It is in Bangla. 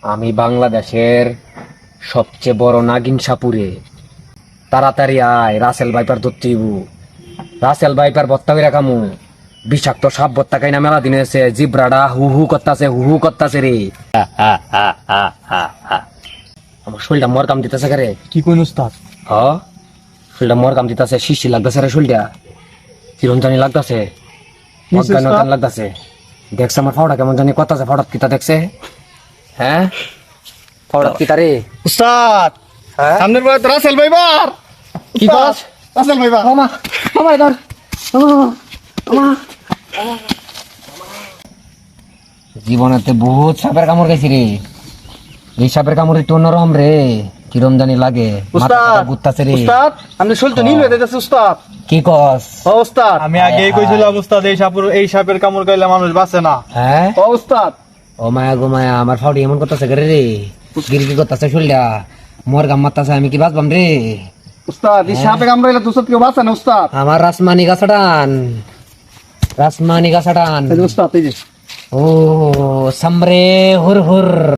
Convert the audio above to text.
আমি বাংলাদেশের সবচেয়ে বড় নাগিন সাপুরে। তাড়াতাড়ি আয়, রাসেল ভাইপার ধরতেইব। রাসেল ভাইপার বত্তা করে রাখামু। বিষাক্ত সাপ বত্তা খাই না মেলা দিন হয়েছে। জিব্রাডা হু হু করতাছে রে। আমার শরীরটা মর কাম দিতেছে রে। কি কোন উস্তাদ? হ, শরীরটা মর কাম দিতেছে, শিশি লাগতেছে রে শরীরটা, কিরম জানি লাগতেছে, অজ্ঞান অজ্ঞান লাগতেছে। দেখছে আমার ফাওড়া কেমন জানি করতেছে, ফাওড়াত কিতা দেখছে? হ্যাঁ, ফাওড়াত কিতা রে? উস্তাদ হ্যাঁ, সামনের বার রাসেল ভাইবার। কি কস? রাসেল ভাইবার। মামা মামা ধর, মামা জীবনেতে বহুত সাপের কামড় খাইছি রে। এই সাপের কামড় একটু অন্যরকম রে, কিরম জানি লাগে, উস্তাদ ঘুরতাছে রে। উস্তাদ আমি শরীর তো নীল হয়ে যাচ্ছে উস্তাদ। কি কস? ও উস্তাদ আমি আগেই কইছিলাম উস্তাদ এই সাপের কামড় খাইলে মানুষ বাঁচে না। হ্যাঁ, ও উস্তাদ ও মায়া গো মায়া, আমার ফাউডি এমন করতেছে করে রে, গিরগি করতেছে শরীরটা, মোর গাম মারতাছে, আমি কি বাঁচবাম রে? উস্তাদ এই সাপে কামড়াইলে দুসত কেউ বাঁচে না উস্তাদ। আমার রাসমানি গাছাটান, রাসমানি গাছাটান। এই যে উস্তাদ এই যে ও সামরে হুর হুর।